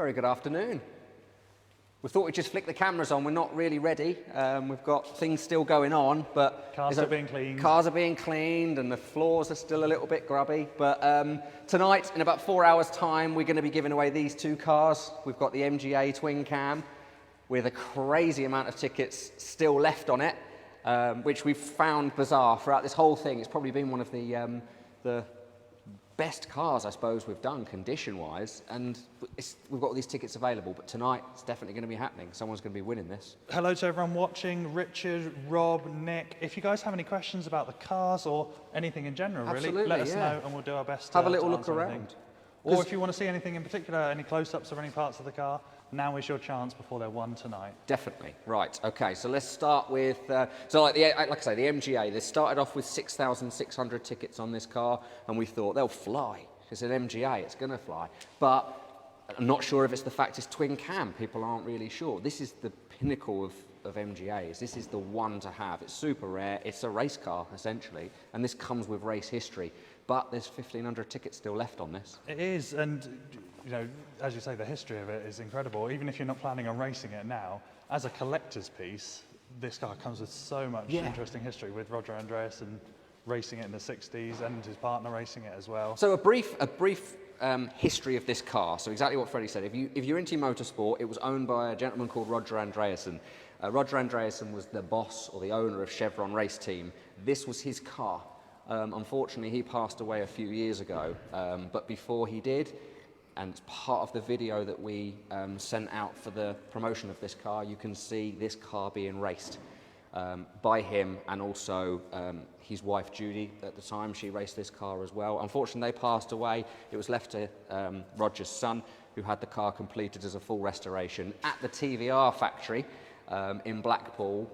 Very good afternoon. We thought we'd just flick the cameras on. We're not really ready. We've got things still going on, but cars are being cleaned. Cars are being cleaned, and the floors are still a little bit grubby. But tonight, in about 4 hours' time, we're going to be giving away these two cars. We've got the MGA twin cam with a crazy amount of tickets still left on it, which we've found bizarre throughout this whole thing. It's probably been one of the best cars, I suppose, we've done condition-wise, and we've got all these tickets available, but tonight it's definitely going to be happening. Someone's going to be winning this. Hello to everyone watching, Richard, Rob, Nick. If you guys have any questions about the cars or anything in general, really, let us know and we'll do our best to have a little look anything. around. Or if you want to see anything in particular, any close-ups of any parts of the car, now is your chance before they're won tonight. Definitely. Right, okay, so let's start with, like I say, the MGA, they started off with 6,600 tickets on this car, and we thought they'll fly. It's an MGA, it's going to fly. But I'm not sure if it's the fact it's twin cam. People aren't really sure. This is the pinnacle of MGAs. This is the one to have. It's super rare. It's a race car, essentially, and this comes with race history. But there's 1,500 tickets still left on this. It is, and you know, as you say, the history of it is incredible. Even if you're not planning on racing it now, as a collector's piece, this car comes with so much interesting history, with Roger Andreasen racing it in the 60s and his partner racing it as well. So a brief history of this car. So exactly what Freddie said. If you're into motorsport, it was owned by a gentleman called Roger Andreasen. Roger Andreasen was the boss or the owner of Chevron Race Team. This was his car. Unfortunately, he passed away a few years ago, but before he did, and it's part of the video that we sent out for the promotion of this car, you can see this car being raced by him, and also his wife Judy at the time. She raced this car as well. Unfortunately, they passed away. It was left to Roger's son, who had the car completed as a full restoration at the TVR factory in Blackpool.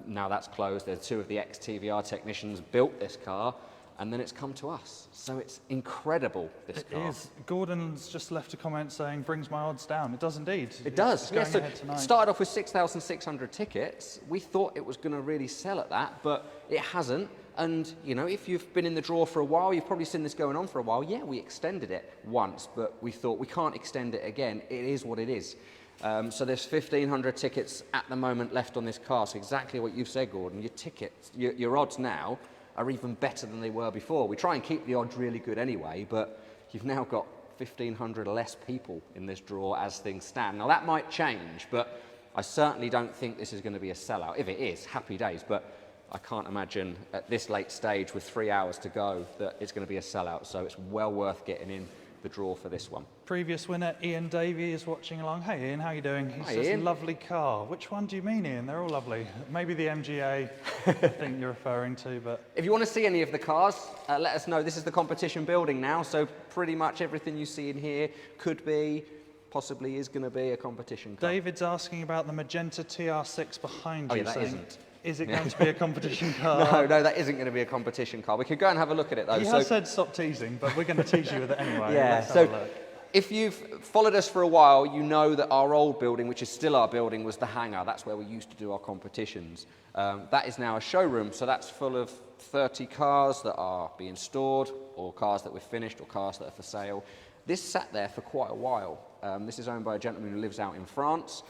Now that's closed. There's two of the ex-TVR technicians built this car, and then it's come to us. So it's incredible, this car. It is. Gordon's just left a comment saying, brings my odds down. It does indeed. It does. It's going ahead tonight. It started off with 6,600 tickets. We thought it was going to really sell at that, but it hasn't. And, you know, if you've been in the draw for a while, you've probably seen this going on for a while. Yeah, we extended it once, but we thought we can't extend it again. It is what it is. So there's 1,500 tickets at the moment left on this car. So exactly what you've said, Gordon. Your tickets, your odds now are even better than they were before. We try and keep the odds really good anyway, but you've now got 1,500 less people in this draw as things stand. Now that might change, but I certainly don't think this is going to be a sellout. If it is, happy days, but I can't imagine at this late stage with 3 hours to go that it's going to be a sellout. So it's well worth getting in the draw for this one. Previous winner Ian Davey is watching along. Hey Ian, how are you doing? He says, Ian. Lovely car. Which one do you mean, Ian? They're all lovely. Maybe the MGA I think you're referring to, but... If you want to see any of the cars, let us know. This is the competition building now, so pretty much everything you see in here could be, possibly is going to be a competition car. David's asking about the magenta TR6 behind you. Yeah, that isn't. Is it going to be a competition car? No, that isn't going to be a competition car. We could go and have a look at it though. He has said stop teasing, but we're going to tease you with it anyway. Yeah, so if you've followed us for a while, you know that our old building, which is still our building, was the hangar. That's where we used to do our competitions. That is now a showroom, so that's full of 30 cars that are being stored, or cars that we've finished, or cars that are for sale. This sat there for quite a while. This is owned by a gentleman who lives out in France.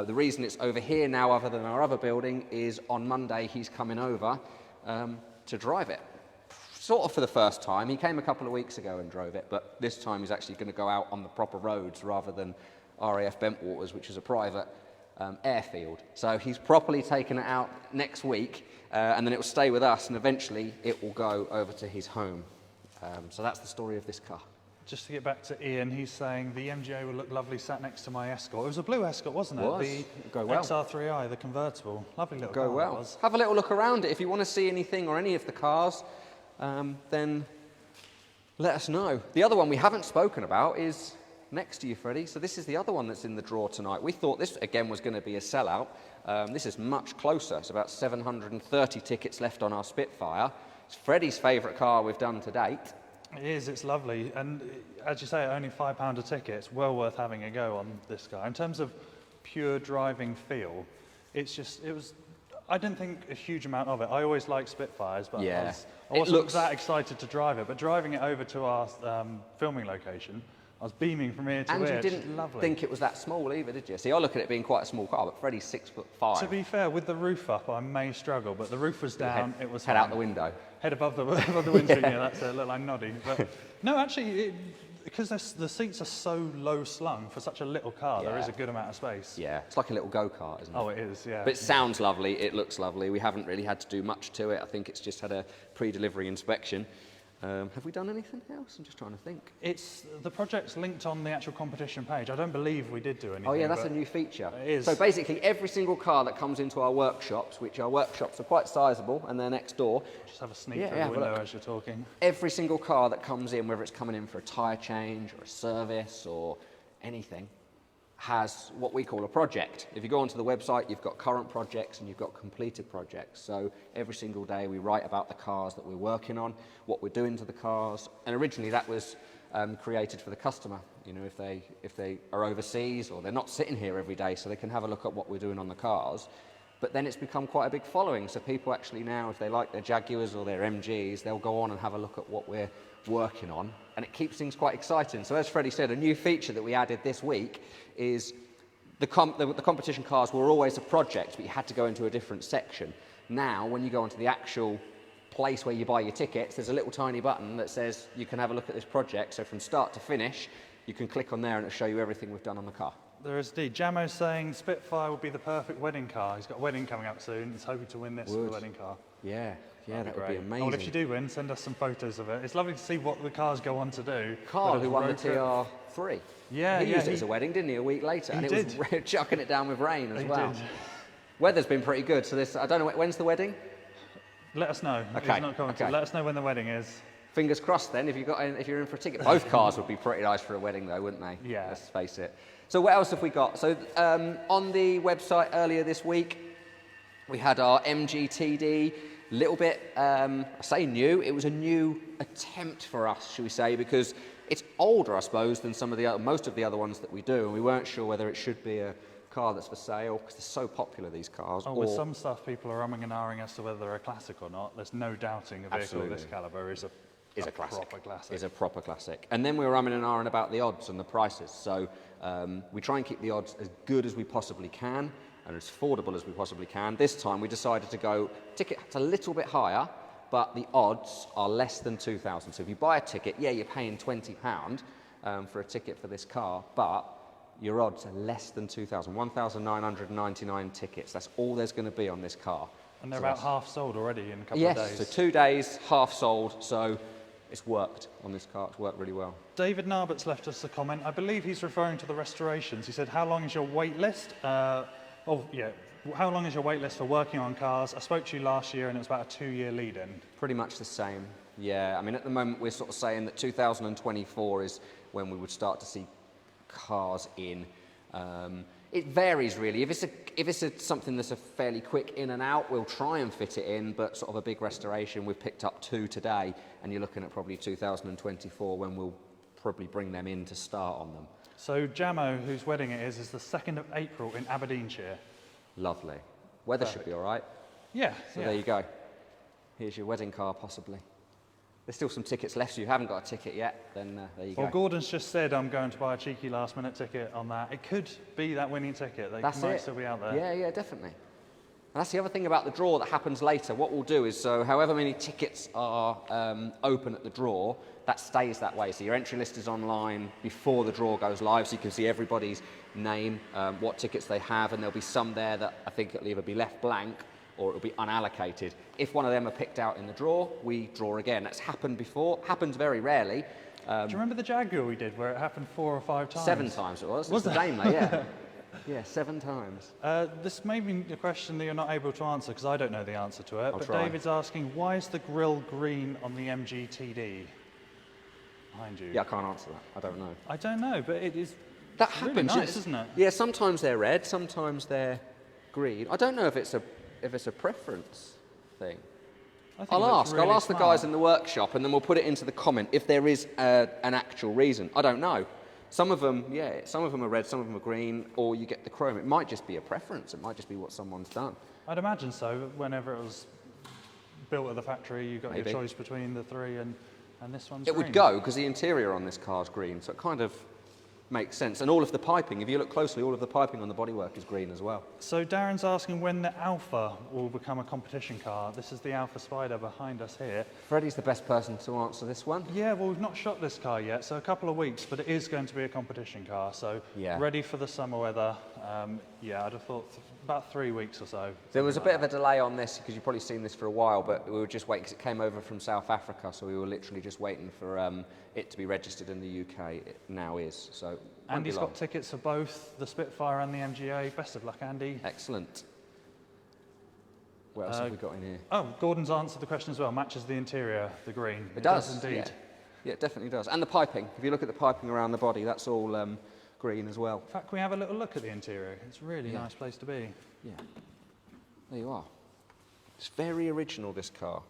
The reason it's over here now, other than our other building, is on Monday he's coming over to drive it. Sort of for the first time. He came a couple of weeks ago and drove it, but this time he's actually going to go out on the proper roads rather than RAF Bentwaters, which is a private airfield. So he's properly taken it out next week, and then it will stay with us, and eventually it will go over to his home. So that's the story of this car. Just to get back to Ian, he's saying the MGA will look lovely sat next to my Escort. It was a blue Escort, wasn't it? The go well. XR3i, the convertible. Lovely little car. Go well. Have a little look around it. If you want to see anything or any of the cars, then let us know. The other one we haven't spoken about is next to you, Freddie. So this is the other one that's in the draw tonight. We thought this, again, was going to be a sellout. This is much closer. It's about 730 tickets left on our Spitfire. It's Freddie's favourite car we've done to date. It is, it's lovely, and as you say, only £5 a ticket. It's well worth having a go on this guy. In terms of pure driving feel, it was, I didn't think a huge amount of it. I always like Spitfires, but I wasn't that excited to drive it. But driving it over to our filming location, I was beaming from ear to And ear. you didn't lovely. think it was that small either, did you? See, I look at it being quite a small car, but Freddie's 6'5". To be fair, with the roof up, I may struggle, but the roof was down. It was head fine. out the window. Head above the windscreen. Yeah, that's it. Look like Noddy. But no, actually, because the seats are so low slung for such a little car, there is a good amount of space. Yeah, it's like a little go-kart, isn't it? Oh, it is. Yeah. But it sounds lovely. It looks lovely. We haven't really had to do much to it. I think it's just had a pre-delivery inspection. Have we done anything else? I'm just trying to think. The project's linked on the actual competition page. I don't believe we did do anything. Oh yeah, that's a new feature. It is. So basically every single car that comes into our workshops, which our workshops are quite sizable and they're next door. Just have a sneak through the window as you're talking. Every single car that comes in, whether it's coming in for a tyre change or a service or anything, has what we call a project. If you go onto the website, you've got current projects and you've got completed projects. So every single day we write about the cars that we're working on, what we're doing to the cars. And originally that was created for the customer. You know, if they are overseas or they're not sitting here every day, so they can have a look at what we're doing on the cars. But then it's become quite a big following. So people actually now, if they like their Jaguars or their MGs, they'll go on and have a look at what we're working on, and it keeps things quite exciting. So as Freddie said, a new feature that we added this week is the competition cars were always a project, but you had to go into a different section. Now, when you go onto the actual place where you buy your tickets, there's a little tiny button that says you can have a look at this project. So from start to finish, you can click on there and it'll show you everything we've done on the car. There is indeed. Jamo's saying Spitfire would be the perfect wedding car. He's got a wedding coming up soon. He's hoping to win this for the wedding car. Yeah, that would be amazing. Oh, well, if you do win, send us some photos of it. It's lovely to see what the cars go on to do. Carl, who won the TR3. Yeah, he used it as a wedding, didn't he, a week later? And it was chucking it down with rain as well. Did. Weather's been pretty good, so I don't know, when's the wedding? Let us know. Okay. He's not commented. Let us know when the wedding is. Fingers crossed then, if you're in for a ticket. Both cars would be pretty nice for a wedding though, wouldn't they? Yeah. Let's face it. So what else have we got? So on the website earlier this week, we had our MGTD, little bit, I say new, it was a new attempt for us, should we say, because it's older, I suppose, than most of the other ones that we do, and we weren't sure whether it should be a car that's for sale, because they're so popular, these cars. With some stuff, people are umming and ahhing as to whether they're a classic or not. There's no doubting a vehicle of this calibre is a proper classic. Is a proper classic. And then we were umming and ahhing about the odds and the prices. So we try and keep the odds as good as we possibly can and as affordable as we possibly can. This time we decided to go tickets a little bit higher, but the odds are less than 2,000. So if you buy a ticket, yeah, you're paying £20 for a ticket for this car, but your odds are less than 2,000, 1,999 tickets. That's all there's going to be on this car. And they're about half sold already in a couple of days. Yes, so 2 days, half sold, so it's worked on this car. It's worked really well. David Narbert's left us a comment. I believe he's referring to the restorations. He said, how long is your wait list? How long is your wait list for working on cars? I spoke to you last year and it was about a 2-year lead-in. Pretty much the same, yeah. I mean, at the moment we're sort of saying that 2024 is when we would start to see cars in. It varies really. If it's something that's a fairly quick in and out, we'll try and fit it in, but sort of a big restoration, we've picked up 2 today, and you're looking at probably 2024 when we'll probably bring them in to start on them. So Jamo, whose wedding it is the 2nd of April in Aberdeenshire. Lovely. Weather should be all right. Yeah. So there you go. Here's your wedding car, possibly. There's still some tickets left, so you haven't got a ticket yet, then there you go. Well, Gordon's just said I'm going to buy a cheeky last-minute ticket on that. It could be that winning ticket. They might still be out there. Yeah, definitely. And that's the other thing about the draw that happens later. What we'll do is, so however many tickets are open at the draw, that stays that way. So your entry list is online before the draw goes live, so you can see everybody's name, what tickets they have, and there'll be some there that I think it'll either be left blank or it'll be unallocated. If one of them are picked out in the draw, we draw again. That's happened before, happens very rarely. Do you remember the Jaguar we did where it happened 4 or 5 times? 7 times it was. Was it's it? the Daimler, yeah. Yeah, 7 times. This may be a question that you're not able to answer because I don't know the answer to it. I'll but try. David's asking, why is the grille green on the MGTD behind you? Yeah, I can't answer that. I don't know. I don't know, but it is That really happens, nice, isn't it? Yeah, sometimes they're red, sometimes they're green. I don't know if it's a preference thing. I'll ask the guys in the workshop, and then we'll put it into the comment if there is an actual reason. I don't know. Some of them, some of them are red, some of them are green, or you get the chrome. It might just be a preference. It might just be what someone's done. I'd imagine so. Whenever it was built at the factory, you got your choice between the 3, and this one's It green. would go because the interior on this car's green, so it kind of makes sense. And all of the piping, if you look closely, all of the piping on the bodywork is green as well. So Darren's asking when the Alpha will become a competition car. This is the Alpha Spider behind us here. Freddie's the best person to answer this one. Yeah, well, we've not shot this car yet, so a couple of weeks, but it is going to be a competition car, so ready for the summer weather. Yeah, I'd have thought about 3 weeks or so. There was a bit of a delay on this because you've probably seen this for a while, but we were just waiting because it came over from South Africa, so we were literally just waiting for it to be registered in the UK. It now is, so. Andy's got tickets for both the Spitfire and the MGA. Best of luck, Andy. Excellent. What else have we got in here? Oh, Gordon's answered the question as well. Matches the interior, the green. It does indeed. Yeah. Yeah, it definitely does. And the piping. If you look at the piping around the body, that's all green as well. In fact, can we have a little look at the interior? It's a really nice place to be. Yeah. There you are. It's very original, this car.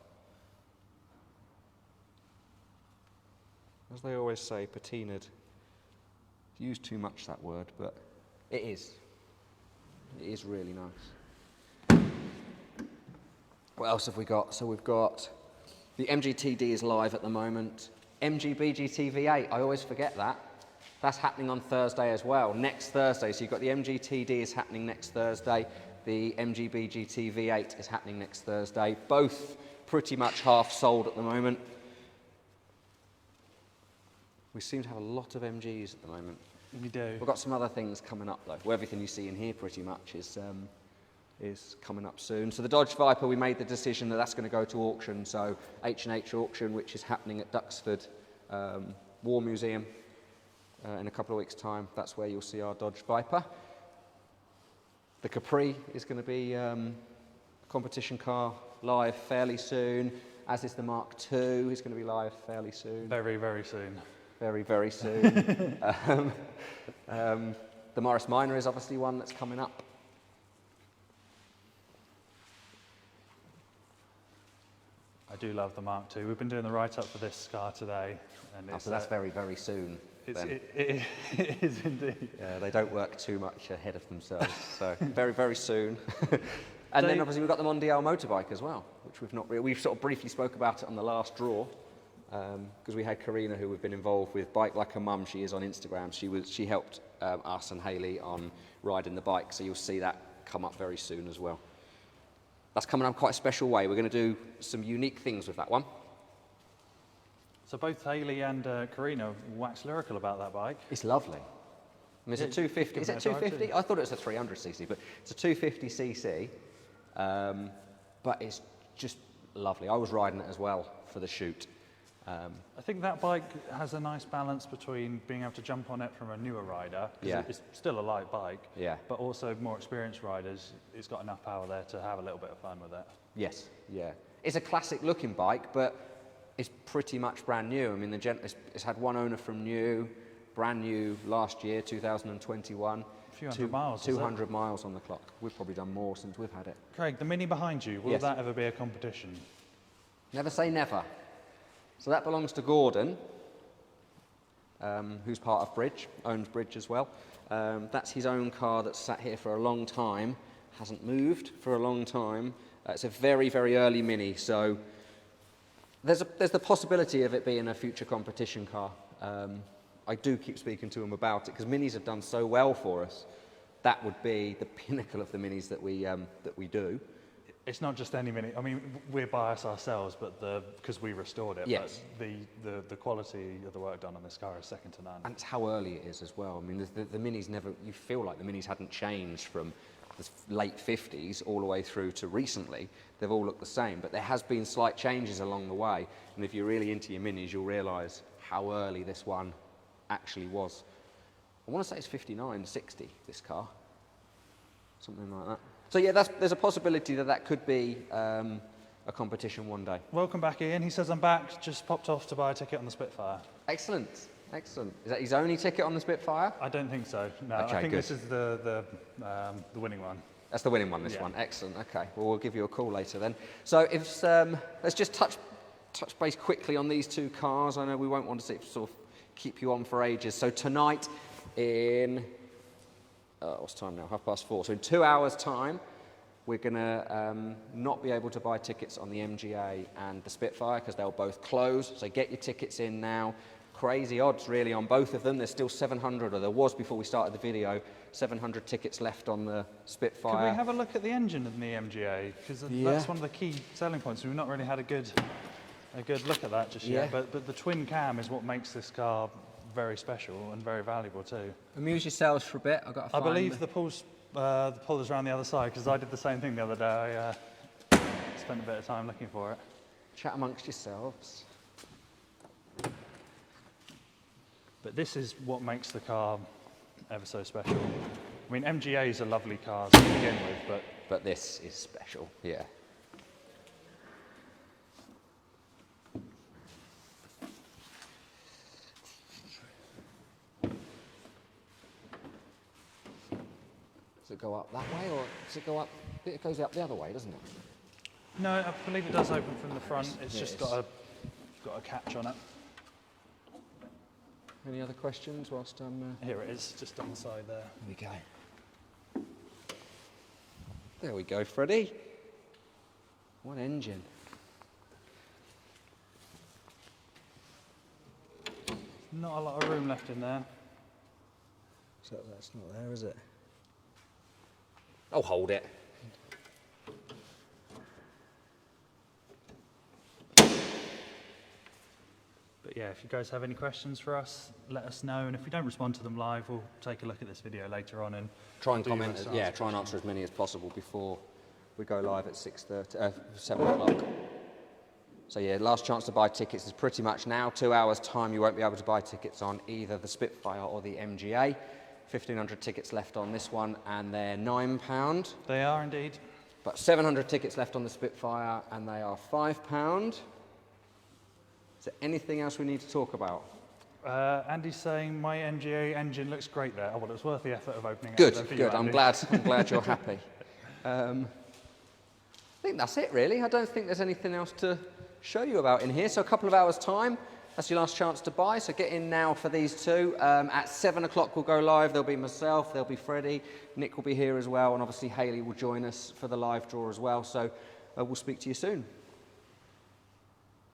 As they always say, patinaed. Use too much that word, but it is. It is really nice. What else have we got? So we've got the MGTD is live at the moment. MGBGT V8, I always forget that. That's happening on Thursday as well, next Thursday. So you've got the MGTD is happening next Thursday. The MGBGT V8 is happening next Thursday. Both pretty much half sold at the moment. We seem to have a lot of MGs at the moment. We do. We've got some other things coming up though. Well, everything you see in here pretty much is coming up soon. So the Dodge Viper, we made the decision that that's going to go to auction. So H&H auction, which is happening at Duxford War Museum in a couple of weeks' time. That's where you'll see our Dodge Viper. The Capri is going to be a competition car live fairly soon, as is the Mark II. Is going to be live fairly soon. Very, very soon. Very, very soon. The Morris Minor is obviously one that's coming up. I do love the Mark II. We've been doing the write-up for this car today. And So that's very, very soon. It is indeed. Yeah, they don't work too much ahead of themselves, so very, very soon. And then obviously we've got the Mondial motorbike as well, which we've sort of briefly spoke about it on the last draw, because we had Karina, who we've been involved with Bike Like a Mum. She is on Instagram. She helped us and Hayley on riding the bike, so you'll see that come up very soon as well. That's coming up quite a special way. We're going to do some unique things with that one. So both Hayley and Karina waxed lyrical about that bike. It's lovely. I mean, it's a 250. Is it 250? I thought it was a 300cc, but it's a 250cc. But it's just lovely. I was riding it as well for the shoot. I think that bike has a nice balance between being able to jump on it from a newer rider, because it's still a light bike, but also more experienced riders, it's got enough power there to have a little bit of fun with it. Yes, yeah. It's a classic looking bike, but it's pretty much brand new. I mean, it's had one owner from new, brand new last year, 2021. A few hundred miles, 200 miles on the clock. We've probably done more since we've had it. Craig, the Mini behind you, will that ever be a competition? Never say never. So that belongs to Gordon, who's part of Bridge, owns Bridge as well. That's his own car that's sat here for a long time, hasn't moved for a long time. It's a very, very early Mini, so there's the possibility of it being a future competition car. I do keep speaking to him about it because Minis have done so well for us. That would be the pinnacle of the Minis that we do. It's not just any Mini. I mean, we're biased ourselves, but because we restored it. Yes. But the quality of the work done on this car is second to none. And it's how early it is as well. I mean, the Minis never. You feel like the Minis hadn't changed from the late 50s all the way through to recently. They've all looked the same, but there has been slight changes along the way. And if you're really into your Minis, you'll realise how early this one actually was. I want to say it's 59, 60, this car. Something like that. So yeah, there's a possibility that could be a competition one day. Welcome back, Ian. He says, I'm back, just popped off to buy a ticket on the Spitfire. Excellent, excellent. Is that his only ticket on the Spitfire? I don't think so, no. Okay, I think good. this is the winning one. That's the winning one, this one. Excellent, okay. Well, we'll give you a call later then. So let's just touch base quickly on these two cars. I know we won't want to sort of keep you on for ages. So tonight in... what's time now? 4:30. So in 2 hours' time, we're going to not be able to buy tickets on the MGA and the Spitfire because they'll both close. So get your tickets in now. crazy odds really on both of them. There's still 700, or there was before we started the video, 700 tickets left on the Spitfire. Can we have a look at the engine in the MGA? Because that's one of the key selling points. We've not really had a good look at that just yet. But the twin cam is what makes this car very special and very valuable too. Amuse yourselves for a bit. I believe the pull's around the other side, because I did the same thing the other day. I spent a bit of time looking for it. Chat amongst yourselves. But this is what makes the car ever so special. I mean, MGAs are lovely cars to begin with, but this is special, yeah. Does it go up that way, or does it go up? It goes up the other way, doesn't it? No, I believe it does open from the front. It's just got a catch on it. Any other questions whilst I'm... Here it is, just on the side there. Here we go. There we go, Freddie. What engine. Not a lot of room left in there. So that's not there, is it? I'll hold it. But yeah, if you guys have any questions for us, let us know. And if we don't respond to them live, we'll take a look at this video later on and try and comment. Yeah, try and answer as many as possible before we go live at 7 o'clock. So yeah, last chance to buy tickets is pretty much now. 2 hours time, you won't be able to buy tickets on either the Spitfire or the MGA. 1,500 tickets left on this one, and they're £9. They are indeed. But 700 tickets left on the Spitfire, and they are £5. Is there anything else we need to talk about? Andy's saying my MGA engine looks great there. Oh, well, it was worth the effort of opening it. Good. I'm glad you're happy. I think that's it, really. I don't think there's anything else to show you about in here. So a couple of hours' time, that's your last chance to buy. So get in now for these two. At 7 o'clock we'll go live. There'll be myself, there'll be Freddie, Nick will be here as well, and obviously Hayley will join us for the live draw as well. So we'll speak to you soon.